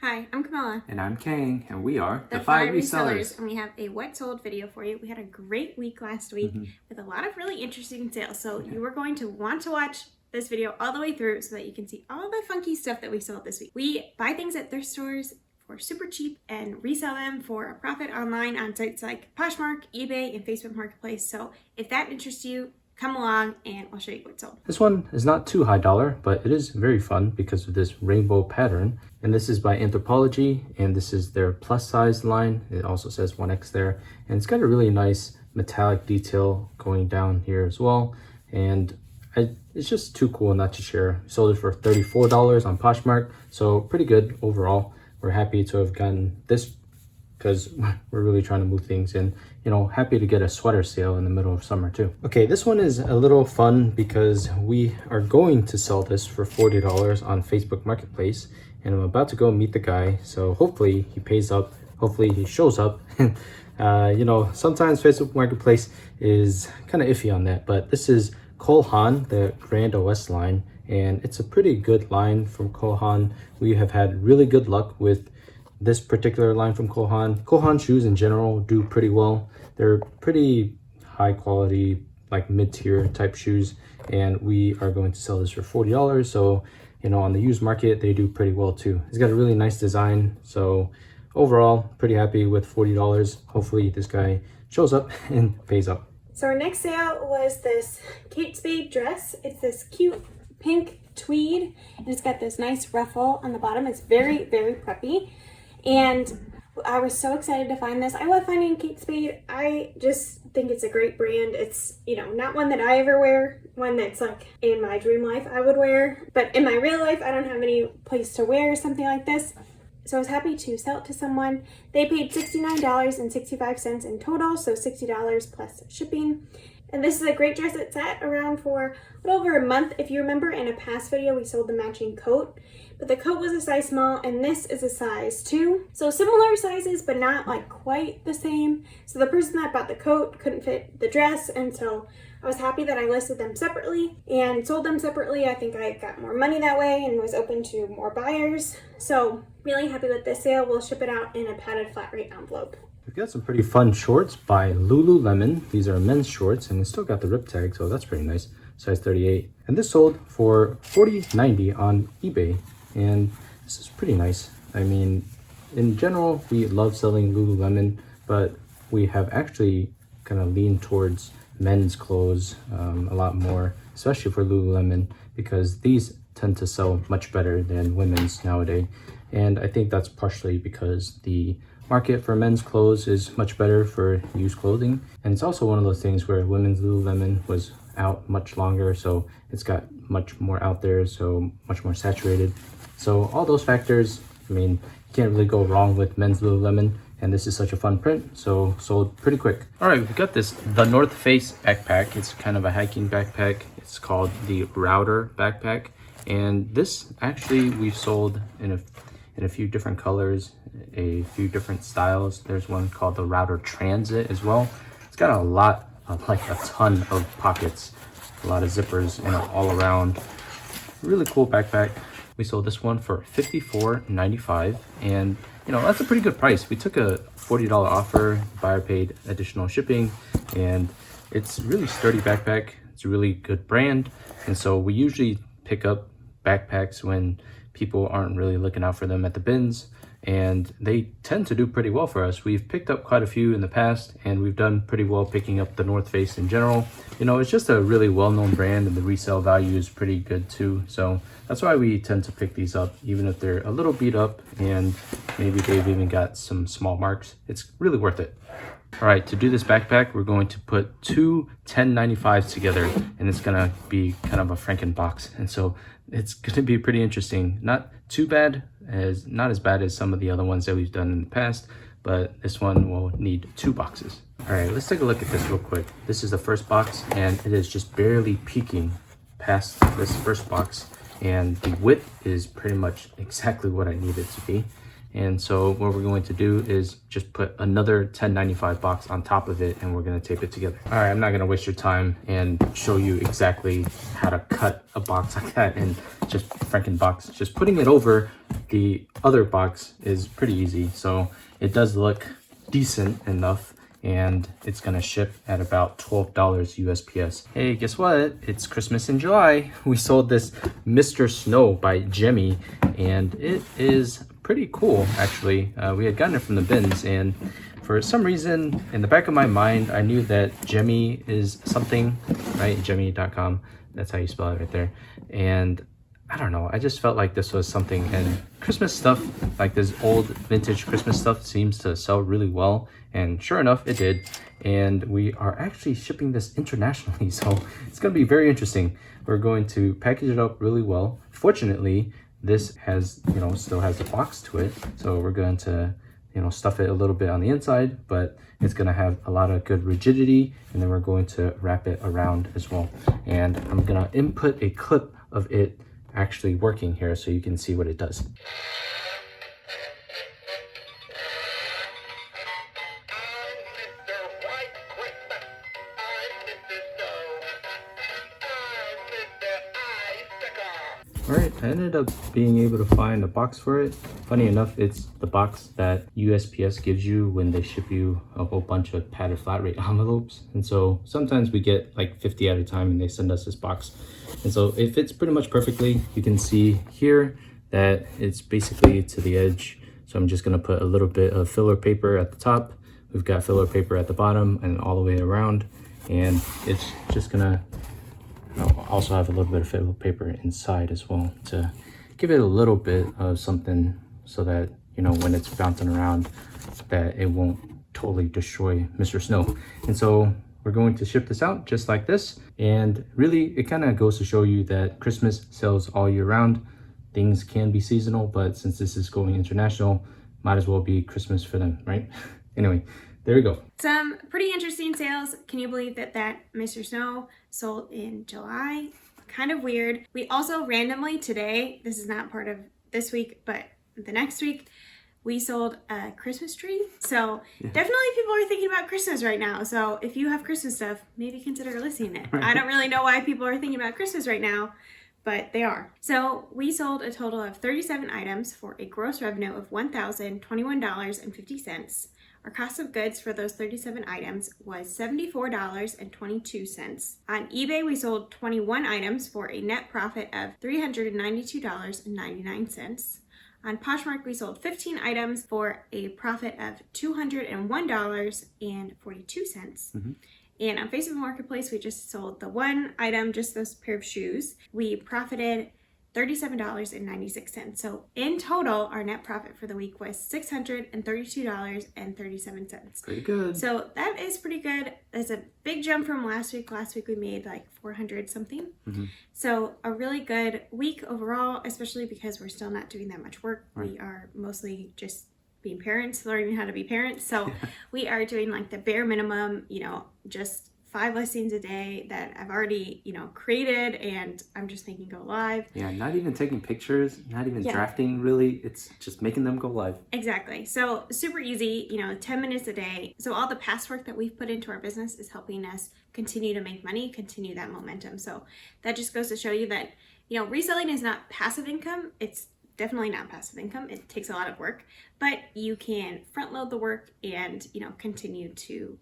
Hi, I'm Camilla. And I'm Kang, and we are the FI Resellers. And we have a what sold video for you. We had a great week last week with a lot of really interesting sales. So you are going to want to watch this video all the way through so that you can see all the funky stuff that we sold this week. We buy things at thrift stores for super cheap and resell them for a profit online on sites like Poshmark, eBay, and Facebook Marketplace. So if that interests you, come along and I'll show you what's sold. This one is not too high dollar, but it is very fun because of this rainbow pattern. And this is by Anthropology, and this is their plus size line. It also says 1X there. And it's got a really nice metallic detail going down here as well. And it's just too cool not to share. We sold it for $34 on Poshmark, so pretty good overall. We're happy to have gotten this because we're really trying to move things in. You know, happy to get a sweater sale in the middle of summer too. Okay, this one is a little fun because we are going to sell this for $40 on Facebook Marketplace, and I'm about to go meet the guy, so hopefully he pays up, hopefully he shows up. You know, sometimes Facebook Marketplace is kind of iffy on that, but this is Cole Haan, the Grand OS line, and it's a pretty good line from Cole Haan. We have had really good luck with this particular line from Cole Haan. Cole Haan shoes in general do pretty well. They're pretty high quality, like mid-tier type shoes, and we are going to sell this for $40. So, you know, on the used market, they do pretty well too. It's got a really nice design. So overall, pretty happy with $40. Hopefully this guy shows up and pays up. So our next sale was this Kate Spade dress. It's this cute pink tweed, and it's got this nice ruffle on the bottom. It's very, very preppy. And I was so excited to find this. I love finding Kate Spade. I just think it's a great brand. It's, you know, not one that I ever wear, one that's like in my dream life I would wear. But in my real life, I don't have any place to wear something like this. So I was happy to sell it to someone. They paid $69.65 in total, so $60 plus shipping. And this is a great dress. It sat around for a little over a month. If you remember, in a past video, we sold the matching coat, but the coat was a size small and this is a size 2. So similar sizes, but not like quite the same. So the person that bought the coat couldn't fit the dress, and so I was happy that I listed them separately and sold them separately. I think I got more money that way and was open to more buyers. So really happy with this sale. We'll ship it out in a padded flat rate envelope. We've got some pretty fun shorts by Lululemon. These are men's shorts, and it's still got the rip tag, so that's pretty nice. Size 38. And this sold for $40.90 on eBay, and this is pretty nice. I mean, in general, we love selling Lululemon, but we have actually kind of leaned towards men's clothes a lot more, especially for Lululemon, because these tend to sell much better than women's nowadays. And I think that's partially because the market for men's clothes is much better for used clothing, and it's also one of those things where women's Lululemon was out much longer, so it's got much more out there, so much more saturated. So all those factors, I mean, you can't really go wrong with men's Lululemon, and this is such a fun print, so sold pretty quick. All right, we got this The North Face backpack. It's kind of a hiking backpack. It's called the Router backpack, and this actually we've sold in a few different colors, a few different styles. There's one called the Router Transit as well. It's got a lot of, like a ton of pockets, a lot of zippers in it all around. Really cool backpack. We sold this one for $54.95, and you know, that's a pretty good price. We took a $40 offer, buyer paid additional shipping, and it's really sturdy backpack. It's a really good brand, and so we usually pick up backpacks when people aren't really looking out for them at the bins, and they tend to do pretty well for us. We've picked up quite a few in the past, and we've done pretty well picking up the North Face in general. You know, it's just a really well-known brand, and the resale value is pretty good too. So that's why we tend to pick these up, even if they're a little beat up and maybe they've even got some small marks. It's really worth it. All right, to do this backpack, we're going to put two 10.95s together, and it's gonna be kind of a Frankenbox. And so it's gonna be pretty interesting. Not too bad, not as bad as some of the other ones that we've done in the past, but this one will need 2 boxes. All right, let's take a look at this real quick. This is the first box, and it is just barely peeking past this first box, and the width is pretty much exactly what I need it to be. And so what we're going to do is just put another 1095 box on top of it, and we're going to tape it together. All right, I'm not going to waste your time and show you exactly how to cut a box like that and just franken box. Just putting it over the other box is pretty easy. So it does look decent enough, and it's gonna ship at about $12 USPS. Hey, guess what? It's Christmas in July. We sold this Mr. Snow by Jemmy, and it is pretty cool, actually. We had gotten it from the bins, and for some reason, in the back of my mind, I knew that Jemmy is something, right? Jemmy.com, that's how you spell it right there. And I don't know, I just felt like this was something, and Christmas stuff, like this old vintage Christmas stuff, seems to sell really well, and sure enough, it did. And we are actually shipping this internationally, so it's going to be very interesting. We're going to package it up really well. Fortunately, this has, you know, still has a box to it, so we're going to, you know, stuff it a little bit on the inside, but it's going to have a lot of good rigidity, and then we're going to wrap it around as well. And I'm going to input a clip of it actually working here so you can see what it does. Alright, I ended up being able to find a box for it. Funny enough, it's the box that USPS gives you when they ship you a whole bunch of padded flat rate envelopes. And so sometimes we get like 50 at a time, and they send us this box. And so it fits pretty much perfectly. You can see here that it's basically to the edge. So I'm just gonna put a little bit of filler paper at the top. We've got filler paper at the bottom and all the way around. And it's just gonna also have a little bit of filler paper inside as well to give it a little bit of something so that, you know, when it's bouncing around, that it won't totally destroy Mr. Snow. And so we're going to ship this out just like this. And really, it kind of goes to show you that Christmas sells all year round. Things can be seasonal, but since this is going international, might as well be Christmas for them, right? Anyway, there we go. Some pretty interesting sales. Can you believe that Mr. Snow sold in July? Kind of weird. We also randomly today, this is not part of this week, but the next week, we sold a Christmas tree. So definitely people are thinking about Christmas right now. So if you have Christmas stuff, maybe consider listing it. I don't really know why people are thinking about Christmas right now, but they are. So we sold a total of 37 items for a gross revenue of $1,021.50. Our cost of goods for those 37 items was $74.22. On eBay, we sold 21 items for a net profit of $392.99. On Poshmark, we sold 15 items for a profit of $201.42. And on Facebook Marketplace, we just sold the one item, just this pair of shoes. We profited $37.96. So in total, our net profit for the week was $632.37. Pretty good. So that is pretty good. It's a big jump from last week. Last week we made like 400 something. So a really good week overall, especially because we're still not doing that much work. Right. We are mostly just being parents, learning how to be parents. So we are doing like the bare minimum, you know, just 5 listings a day that I've already, you know, created, and I'm just making go live. Yeah, not even taking pictures, not even drafting really. It's just making them go live. Exactly. So super easy, you know, 10 minutes a day. So all the past work that we've put into our business is helping us continue to make money, continue that momentum. So that just goes to show you that, you know, reselling is not passive income. It's definitely not passive income. It takes a lot of work, but you can front load the work and, you know, continue to,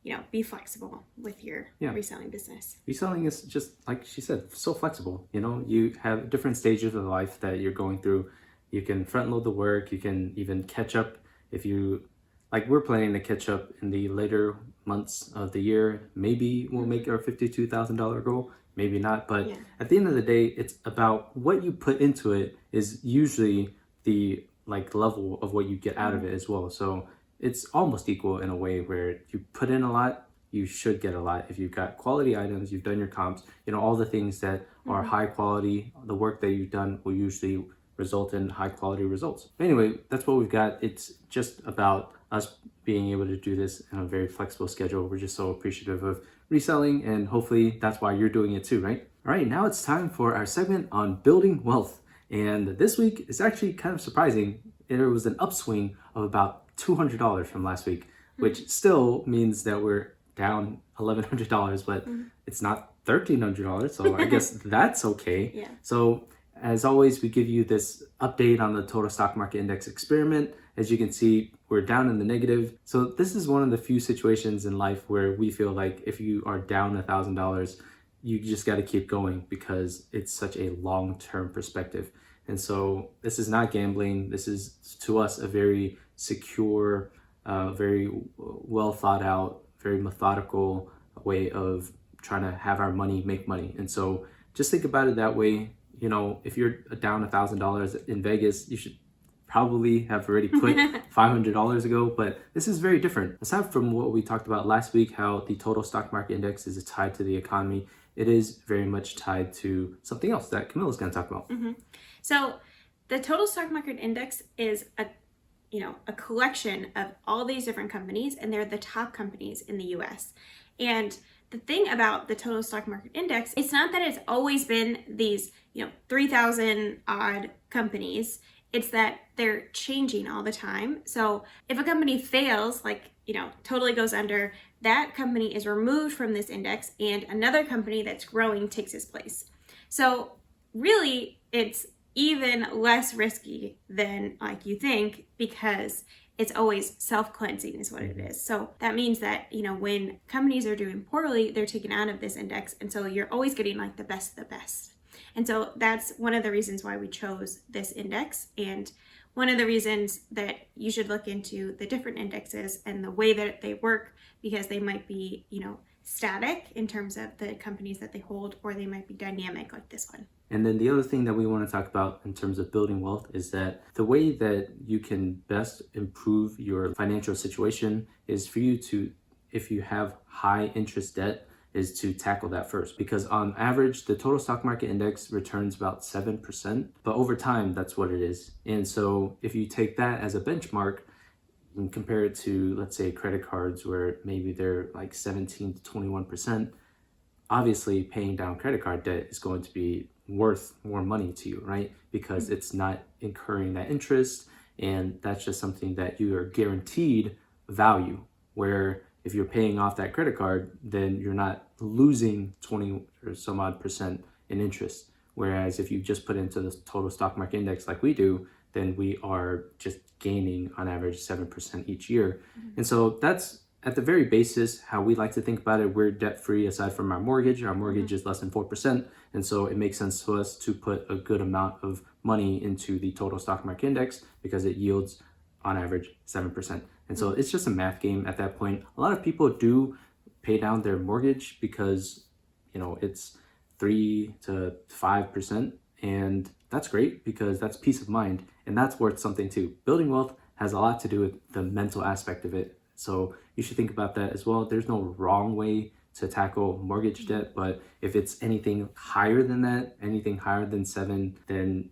you know, be flexible with your reselling business. Reselling is just, like she said, so flexible. You know, you have different stages of life that you're going through. You can front load the work. You can even catch up if you, like we're planning to catch up in the later months of the year. Maybe we'll make our $52,000 goal. Maybe not. But at the end of the day, it's about what you put into it is usually the like level of what you get out of it as well. So it's almost equal in a way where you put in a lot, you should get a lot. If you've got quality items, you've done your comps, you know, all the things that are high quality, the work that you've done will usually result in high quality results. Anyway, that's what we've got. It's just about us being able to do this in a very flexible schedule. We're just so appreciative of reselling, and hopefully that's why you're doing it too, right? All right, now it's time for our segment on building wealth. And this week is actually kind of surprising. there was an upswing of about $200 from last week, which still means that we're down $1,100, but it's not $1,300. So I guess that's okay. Yeah. So as always, we give you this update on the total stock market index experiment. As you can see, we're down in the negative. So this is one of the few situations in life where we feel like if you are down $1,000, you just got to keep going because it's such a long-term perspective. And so this is not gambling. This is, to us, a very secure, very well thought out, very methodical way of trying to have our money make money. And so just think about it that way. You know, if you're down $1,000 in Vegas, you should probably have already put $500 ago, but this is very different. Aside from what we talked about last week, how the total stock market index is tied to the economy, it is very much tied to something else that Camilla's going to talk about. So the total stock market index is a collection of all these different companies, and they're the top companies in the US. And the thing about the total stock market index, it's not that it's always been these, 3,000 odd companies. It's that they're changing all the time. So if a company fails, totally goes under, that company is removed from this index and another company that's growing takes its place. So really, it's even less risky than you think, because it's always self-cleansing is what it is. So that means that, when companies are doing poorly, they're taken out of this index. And so you're always getting the best of the best. And so that's one of the reasons why we chose this index, and one of the reasons that you should look into the different indexes and the way that they work, because they might be, static in terms of the companies that they hold, or they might be dynamic like this one. And then the other thing that we want to talk about in terms of building wealth is that the way that you can best improve your financial situation is for you to, if you have high interest debt, is to tackle that first. Because on average, the total stock market index returns about 7%, but over time, that's what it is. And so if you take that as a benchmark and compare it to, let's say, credit cards where maybe they're 17 to 21%, obviously paying down credit card debt is going to be worth more money to you, right? Because it's not incurring that interest, and that's just something that you are guaranteed value, where if you're paying off that credit card, then you're not losing 20 or some odd percent in interest. Whereas if you just put into the total stock market index like we do, then we are just gaining on average 7% each year. And so that's at the very basis how we like to think about it. We're debt free aside from our mortgage. Our mortgage is less than 4%. And so it makes sense to us to put a good amount of money into the total stock market index because it yields on average 7%. And so it's just a math game at that point. A lot of people do pay down their mortgage because, it's 3 to 5%. And that's great because that's peace of mind. And that's worth something too. Building wealth has a lot to do with the mental aspect of it. So you should think about that as well. There's no wrong way to tackle mortgage debt, but if it's anything higher than that, anything higher than 7, then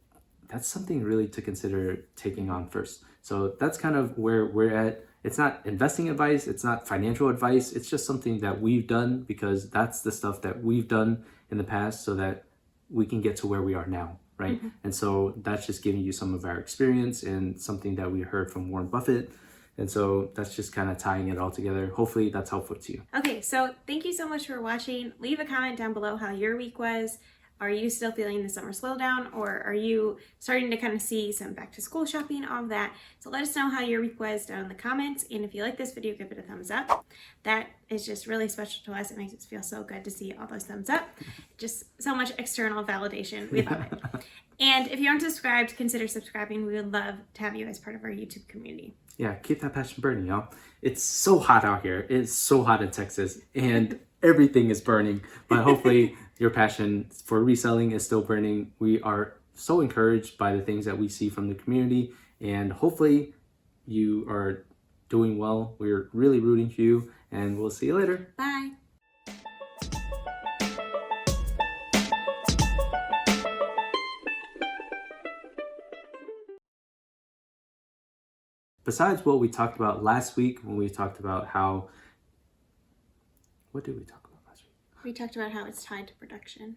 that's something really to consider taking on first. So that's kind of where we're at. It's not investing advice, it's not financial advice, it's just something that we've done because that's the stuff that we've done in the past so that we can get to where we are now, right? And so that's just giving you some of our experience and something that we heard from Warren Buffett. And so that's just kind of tying it all together. Hopefully that's helpful to you. Okay, so thank you so much for watching. Leave a comment down below how your week was. Are you still feeling the summer slowdown, or are you starting to kind of see some back to school shopping, all of that? So let us know how your week was down in the comments. And if you like this video, give it a thumbs up. That is just really special to us. It makes us feel so good to see all those thumbs up. Just so much external validation. We love it. And if you aren't subscribed, consider subscribing. We would love to have you as part of our YouTube community. Yeah, keep that passion burning, y'all. It's so hot out here. It's so hot in Texas, and everything is burning. But hopefully your passion for reselling is still burning. We are so encouraged by the things that we see from the community, and hopefully you are doing well. We're really rooting for you, and we'll see you later. Bye. Besides what we talked about last week, when we talked about how, what did we talk about last week? We talked about how it's tied to production.